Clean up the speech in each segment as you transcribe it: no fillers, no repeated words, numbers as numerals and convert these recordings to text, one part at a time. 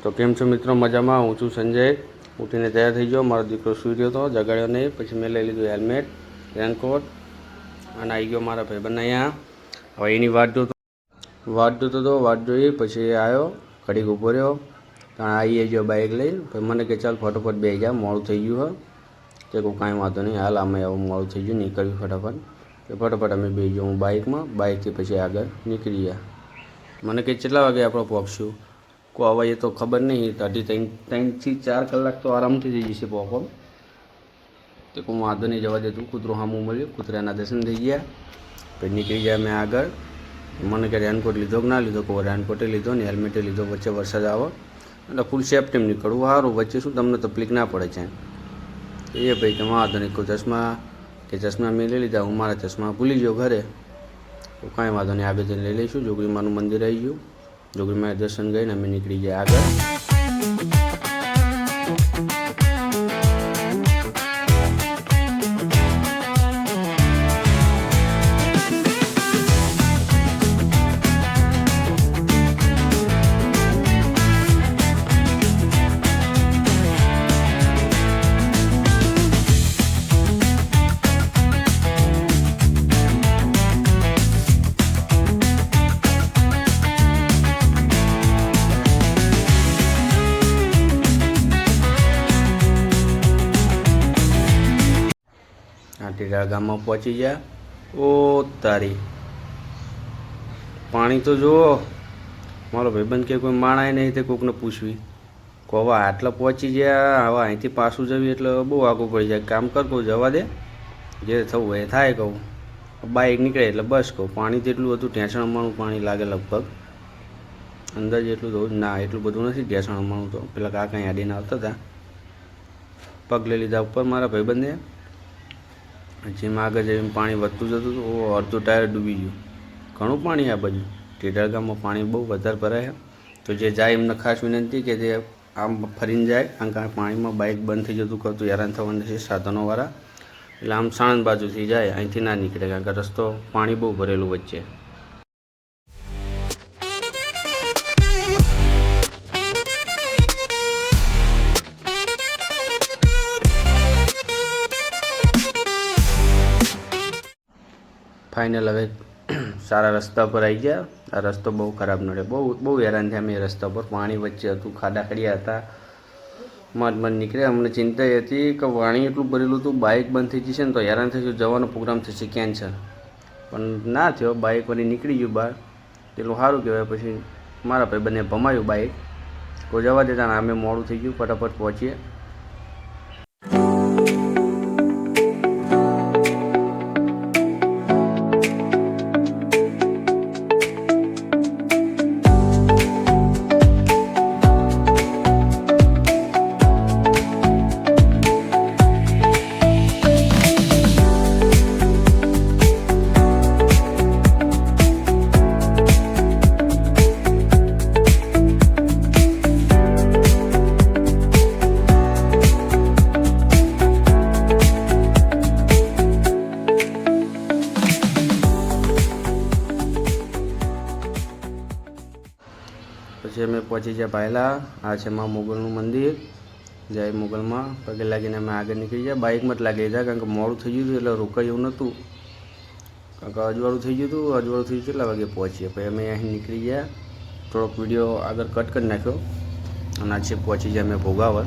તો કેમ છો મિત્રો? મજામાં? હું છું સંજય. ઉઠીને તૈયાર થઈ ગયો. મારો દીકરો સૂઈ રહ્યો હતો, જગાડ્યો નહીં. પછી મેં લઈ લીધું હેલ્મેટ, રેનકોટ અને આવી ગયો મારા ભાઈબંધ અહીંયા. હવે એની વાટ જોઈ. પછી આવ્યો, ઘડીક ઊભો રહ્યો. ત્યાં આવી ગયો બાઇક લઈને. પછી મને કે ચાલ ફટોફટ બેસી જા, મોડું થઈ ગયું હોય. તે કોઈ કાંઈ વાંધો નહીં, હાલ અમે આવું મોડું થઈ ગયું, નીકળ્યું ફટાફટ. તો ફટાફટ અમે બેસી ગયો હું બાઇકમાં. બાઇકથી પછી આગળ નીકળી ગયા. મને કે કેટલા વાગે આપણે પહોંચશું? હવે એ તો ખબર નહીં, 3થી 4 કલાક તો આરામથી થઈ જશે પહોંચો. તો કોઈ વાંધો નહીં, જવા દે. તું કૂતરો સામું મળ્યું, કૂતરાના દર્શન થઈ ગયા. પછી નીકળી ગયા મેં આગળ. મને કે રેનકોટ લીધો કે ના લીધો? કોઈ રેનકોટે લીધો ને હેલ્મેટે લીધો. વચ્ચે વરસાદ આવે એટલે ફૂલ સેફ્ટી નીકળવું સારું. વચ્ચે શું તમને તકલીફ ના પડે છે એ ભાઈ કે વાંધો નહીં. કોઈ ચશ્મા મેં લઈ લીધા. હું મારા ચશ્મા ભૂલી ગયો ઘરે. તો કાંઈ વાંધો નહીં, આગળ જઈને લઈ લઈશું. જોગરીમાનું મંદિર આવી ગયું. જોગરીમાં દર્શન કરીને અમે નીકળી ગયા આગળ. ટીડા ગામમાં પહોંચી ગયા. ઓ તારી, પાણી તો જુઓ. મારો ભાઈબંધ કે કોઈ માણાય નહીં, તે કોકને પૂછવી. હવે આટલા પહોંચી ગયા. હવે અહીંથી પાછું જવી એટલે બહુ આગું પડી જાય. કામ કર, કહું જવા દે, જે થવું એ થાય. કહું બાઇક નીકળે એટલે બસ કહું. પાણી જેટલું હતું ઢેસણ અમારું પાણી લાગે લગભગ. અંદર જેટલું તો ના, એટલું બધું નથી ઢેસણ અમારું. તો પેલા કાકા આડીને આવતા હતા, પગ લઈ લીધા ઉપર મારા ભાઈબંધે. જેમાં આગળ જઈને પાણી વધતું જતું હતું. અડધું ટાયર ડૂબી ગયું. ઘણું પાણી આ બાજુ ટેઢર ગામમાં પાણી બહુ વધારે ભરાય. તો જે જાય એમને ખાસ વિનંતી કે તે આમ ફરીને જાય, કારણ કે પાણીમાં બાઇક બંધ થઈ જતું કરતું હેરાન થવાનું છે સાધનોવાળા. એટલે આમ સાણંદ બાજુથી જાય, અહીંથી ના નીકળે, કારણ કે રસ્તો પાણી બહુ ભરેલું વચ્ચે. ફાઇનલ હવે સારા રસ્તા પર આવી ગયા. આ રસ્તો બહુ ખરાબ નડે, બહુ હેરાન થયા અમે. રસ્તા પર પાણી વચ્ચે હતું, ખાડા ખડિયા હતા. મધ નીકળ્યા. અમને ચિંતા એ હતી કે પાણી એટલું ભરેલું હતું, બાઇક બંધ થઈ જશે ને તો હેરાન થશે, જવાનો પ્રોગ્રામ થશે કેન્સલ. પણ ના થયો, બાઇક વળી નીકળી ગયું બહાર. એટલું સારું કહેવાય. પછી મારા ભાઈ બંને ભમાયું બાઇક. કોઈ જવા દેતા અમે મોડું થઈ ગયું, ફટાફટ પહોંચીએ. પછી અમે પહોંચી ગયા ભાયલા. આ છે માં મોગલનું મંદિર. જય મોગલમાં પગે લાગીને અમે આગળ નીકળી ગયા. બાઇકમાં જ લાગી ગયા, કારણ કે મોડું થઈ ગયું હતું એટલે રોકાય એવું નહોતું. કારણ કે અજવાળું થઈ ગયું હતું. અજવાળું થઈ ગયું કેટલા વાગે પહોંચીએ. પછી અમે અહીં નીકળી ગયા. થોડોક વિડીયો આગળ કટ કરી નાખ્યો. અને આજે પહોંચી ગયા અમે ભોગાવર.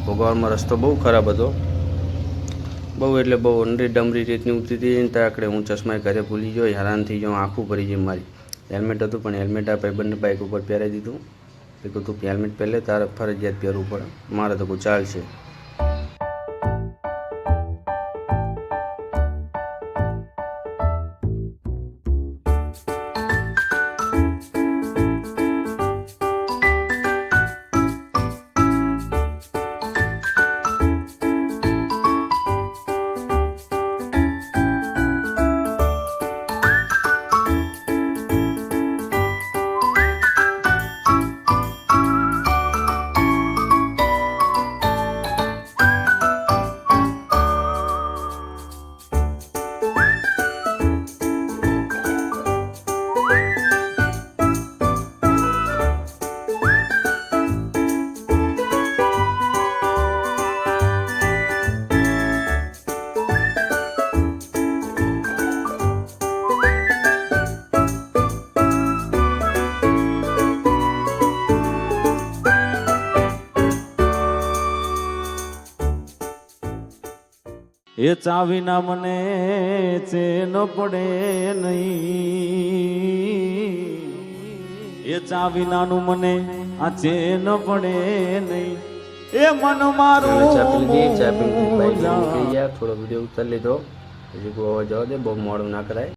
ભોગાવરમાં રસ્તો બહુ ખરાબ હતો, બહુ એટલે બહુ અંડરી ડમરી રીતની ઉતરી હતી. ત્યાં આકડે હું ચશ્મા ઘરે ભૂલી ગયો, હેરાન થઈ ગયો, આંખું ભરી ગઈ મારી. હેલ્મેટ હતું પણ હેલ્મેટ આ ભાઈબંધને બાઇક ઉપર પહેરાવી દીધું. એ કહું તું હેલ્મેટ પહેલે, તારે ફરજિયાત પહેરવું પડે. મારે તો કોઈ ચાલશે. એ ચાવીના મને ચેન પડે નહીં, એ ચાવીનાનું મને આ ચેન પડે નહીં, એ મન મારું ચા પી લીધી, ચા પીને બાઈક નીકળી ગયા. થોડો વિડીયો ઉતારી લીધો, હજી ગોવા જવા દે, બહુ મોડું ના કરાય.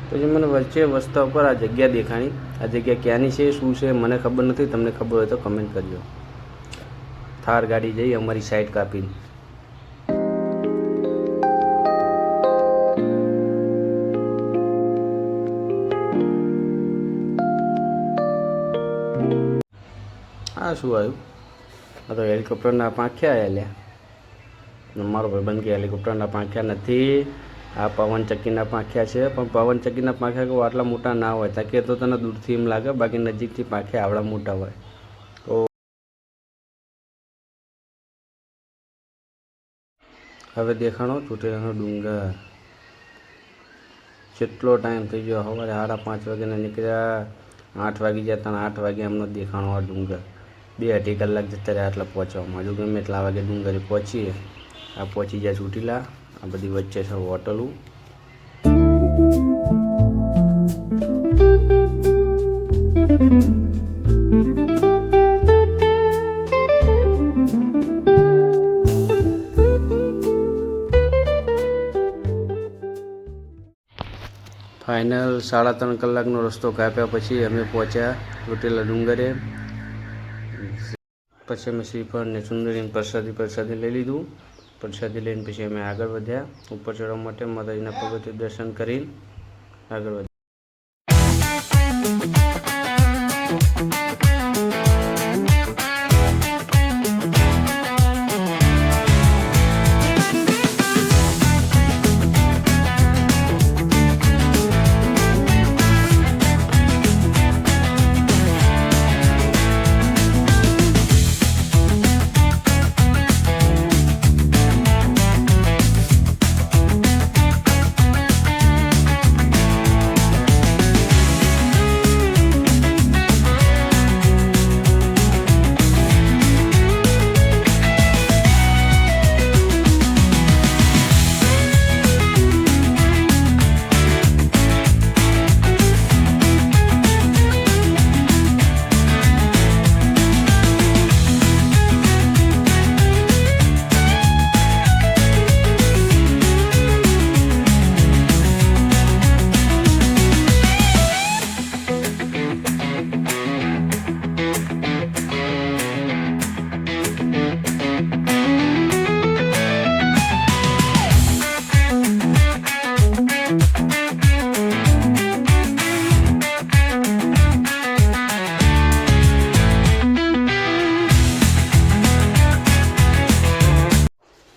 પછી મને વચ્ચે વસ્તા ઉપર આ જગ્યા દેખાણી. આ જગ્યા ક્યાંની છે, શું છે, મને ખબર નથી. તમને ખબર હોય તો કમેન્ટ કરજો. થાર ગાડી જઈ અમારી સાઈડ કાપીને. આ શું આવ્યું? આ તો હેલિકોપ્ટરના પાંખ્યા આલ્યા. મારો ભાઈબંધ કે હેલિકોપ્ટરના પાંખ્યા નથી, આ પવન ચક્કીના પાંખ્યા છે. પણ પવન ચક્કીના પાંખ્યા કહું આટલા મોટા ના હોય. તાકે તો તને દૂરથી એમ લાગે, બાકી નજીકથી પાંખ્યા આવડા મોટા હોય. તો હવે દેખાણો ચોટીલાનો ડુંગર. કેટલો ટાઈમ થઈ ગયો, સવારે 5:30 વાગ્યાના નીકળ્યા, 8 વાગી ગયા. તને 8 વાગે એમનો દેખાણો આ ડુંગર. 2-2.5 કલાક જતા રહ્યા આટલા પહોંચવામાં. હજુ ગમે એટલા વાગે ડુંગરે પહોંચીએ. આ પહોંચી જાય ચોટીલા. આ બધી વચ્ચે છે હોટલું. ફાઇનલ 3.5 કલાકનો રસ્તો કાપ્યા પછી અમે પહોંચ્યા ચોટીલા ડુંગરે. પછી અમે શ્રીફળ ને સુંદરી પ્રસાદી લઈ લીધું. પ્રસાદી લઈને પછી અમે આગળ વધ્યા ઉપર ચડવા માટે. માતાજીના પગથિયે દર્શન કરીને આગળ વધ્યા.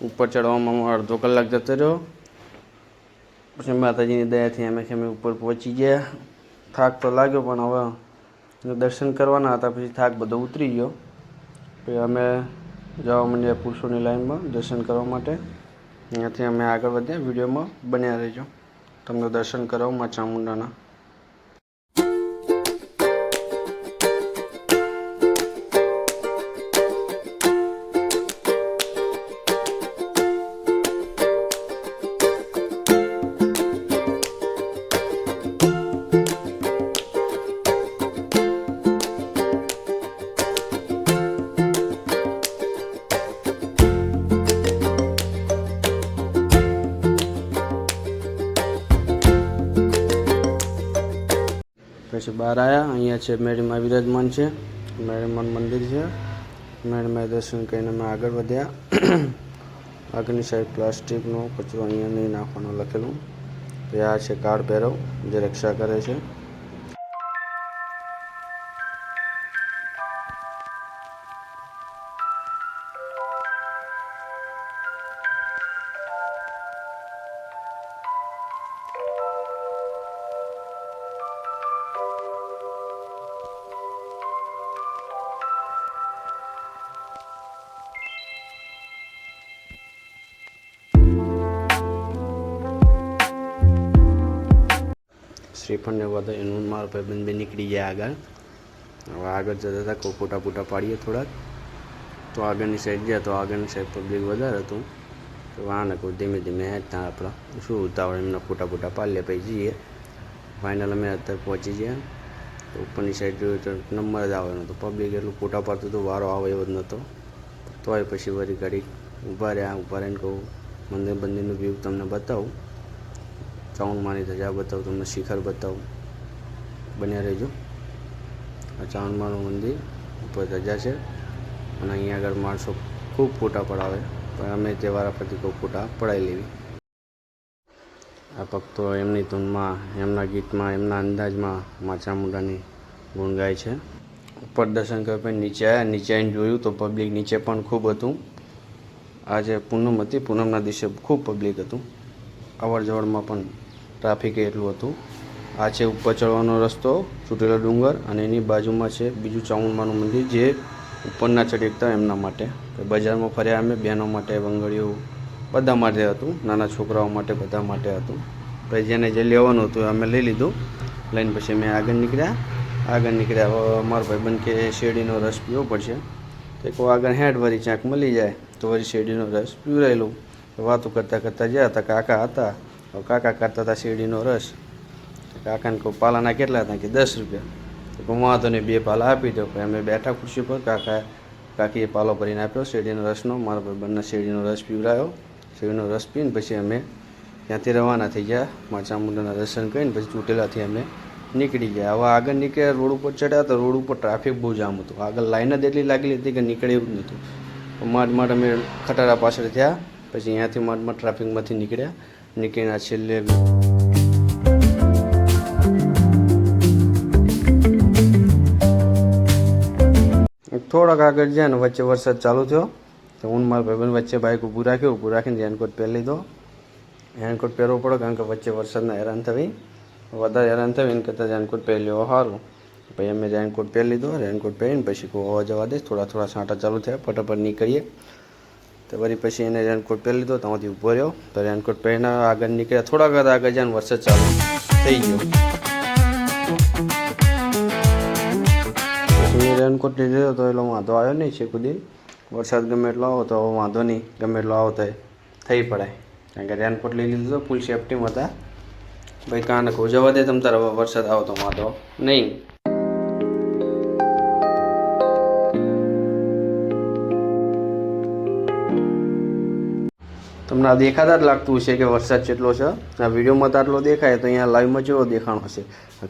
ઉપર ચડવામાં અડધો કલાક જતો રહ્યો. પછી માતાજીની દયાથી અમે ઉપર પહોંચી ગયા. થાક તો લાગ્યો, પણ હવે દર્શન કરવાના હતા. પછી થાક બધો ઉતરી ગયો. પછી અમે જવા માંડ્યા પુરુષોની લાઈનમાં દર્શન કરવા માટે. અહીંયાથી અમે આગળ વધ્યા. વિડીયોમાં બન્યા રહેજો, તમને દર્શન કરાવું મા ચામુંડાના. પછી બહાર આવ્યા. અહીંયા છે મેળીમાં વિરાજમાન છે, મેળીમાં મંદિર છે. મેળીમાં દર્શન કરીને અમે આગળ વધ્યા. આગળની સાઈડ પ્લાસ્ટિકનો કચરો અહીંયા નહીં નાખવાનો લખેલું. તો આ છે કાળ ભૈરવ જે રક્ષા કરે છે. શ્રીફળને બધો એનું મારો ભાઈબંધ બી નીકળી ગયા આગળ. હવે આગળ જતા હતા કોઈ ફોટા ફોટા પાડીએ થોડાક. તો આગળની સાઈડ ગયા તો આગળની સાઈડ પબ્લિક વધારે હતું. તો વાને કોઈ ધીમે ધીમે હેઠતા આપણા શું ઉતાવળ એમના ફોટા ફોટા પાડી લે પછી જઈએ. ફાઇનલ અમે અત્યારે પહોંચી ગયા. તો ઉપરની સાઈડ જોયું તો નંબર જ આવે નહોતો. પબ્લિક એટલું ફોટા પાડતું તો વારો આવે એવો જ નહોતો. તોય પછી વળી ઘડી ઊભા રહીને કહું મંદિરનું વ્યૂ તમને બતાવું. ચાઉનમાની ધજા બતાવું, તમને શિખર બતાવું. બન્યા રહેજો. આ ચાઉનમાનું મંદિર ઉપર ધજા છે અને અહીંયા આગળ માણસો ખૂબ ફોટા પડાવે, પણ અમે તે વારા પરથી કોઈ ફોટા પડાવી લેવી. આ ભક્તો એમની ધૂનમાં, એમના ગીતમાં, એમના અંદાજમાં મા ચામુંડાની ગુણ ગાય છે. ઉપર દર્શન કરવા પછી નીચે આવ્યા. નીચે આવીને જોયું તો પબ્લિક નીચે પણ ખૂબ હતું. આજે પૂનમ હતી, પૂનમના દિવસે ખૂબ પબ્લિક હતું. અવર જવરમાં પણ ટ્રાફિક એટલું હતું. આ છે ઉપર ચડવાનો રસ્તો, ચૂંટેલો ડુંગર, અને એની બાજુમાં છે બીજું ચામુંડમાનું મંદિર જે ઉપર ના ચડી શકતા એમના માટે. બજારમાં ફર્યા અમે, બહેનો માટે, બંગડીઓ બધા માટે હતું, નાના છોકરાઓ માટે બધા માટે હતું. પછી જેને જે લેવાનું હતું અમે લઈ લીધું. લઈને પછી અમે આગળ નીકળ્યા. હવે અમારો ભાઈબંધ કે શેરડીનો રસ પીવો પડશે. તો કોઈ આગળ હેડ વળી ચાંક મળી જાય તો વળી શેરડીનો રસ પીવરાયેલું. વાતો કરતાં ગયા હતા. કાકા હતા, કાકા કરતા હતા શેરડીનો રસ. કાકાને કહું પાલાના કેટલા હતા? કે 10 રૂપિયા. તો કહું વાંધો નહીં, 2 પાલા આપી દો. પછી અમે બેઠા ખુરશી પર. કાકીએ પાલો ભરીને આપ્યો શેરડીનો રસનો. મારા ભાઈબંધને શેરડીનો રસ પીવડાવ્યો. શેરડીનો રસ પીને પછી અમે ત્યાંથી રવાના થઈ ગયા. મા ચામુંડાના દર્શન કરીને પછી ચોટીલાથી અમે નીકળી ગયા. હવે આગળ નીકળ્યા, રોડ ઉપર ચડ્યા તો રોડ ઉપર ટ્રાફિક બહુ જામ હતું. આગળ લાઈન જ એટલી લાગેલી હતી કે નીકળે એવું જ નહોતું. માંડ અમે ખટારા પાછળ થયા. પછી અહીંયાથી માંડ ટ્રાફિકમાંથી નીકળીને આ છેલ્લે થોડાક આગળ જાય ને વચ્ચે વરસાદ ચાલુ થયો. તો હું મારા ભાઈબંધ વચ્ચે બાઇક ઊભું રાખીને રેનકોટ પહેરી લીધો. રેનકોટ પહેરવો પડે કારણ કે વચ્ચે વરસાદના હેરાન થવી, વધારે હેરાન થવી એને કરતાં રેનકોટ પહેરી લેવો સારું. પછી અમે રેનકોટ પહેરી લીધો. રેનકોટ પહેરીને પછી કોઈ હોવા જવા દે, થોડા છાંટા ચાલુ થયા, ફટાફટ નીકળીએ. તો વળી પછી એને રેનકોટ પહેરી લીધો, ત્યાંથી ઊભો રહ્યો. તો રેનકોટ પહેરીને આગળ નીકળ્યા. થોડાક આગળ જાય ને વરસાદ ચાલુ થઈ ગયો. પછી રેનકોટ લઈ લીધો તો એટલો વાંધો આવ્યો નહીં છે. કુદી વરસાદ ગમે એટલો આવો તો વાંધો નહીં, ગમે એટલો આવો તો થઈ પડાય. કારણ કે રેનકોટ લઈ લીધો તો ફૂલ સેફટીમાં હતા. ભાઈ કાને કહું જવા દે તમ તારે, વરસાદ આવો તો વાંધો નહીં. તમને આ દેખાતા જ લાગતું હશે કે વરસાદ કેટલો છે. આ વિડીયોમાં તો આટલો દેખાય, તો અહીંયા લાઈવમાં જેવો દેખાણો હશે.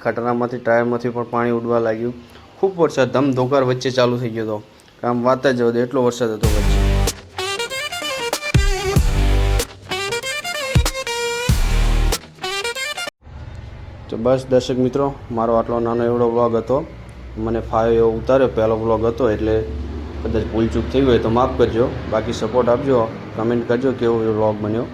ખતરામાંથી ટાયરમાંથી પણ પાણી ઉડવા લાગ્યું. ખૂબ વરસાદ ધમધોકાર વચ્ચે ચાલુ થઈ ગયો હતો. આમ વાત જ જવા દે એટલો વરસાદ હતો વચ્ચે. તો બસ દર્શક મિત્રો, મારો આટલો નાનો એવડો વ્લોગ હતો. મને ફાવ્યો એવો ઉતાર્યો. પહેલો વ્લોગ હતો એટલે કદાચ ભૂલચૂક થઈ હોય તો માફ કરજો. બાકી સપોર્ટ આપજો, કમેન્ટ કરજો કેવો વ્લોગ બન્યો.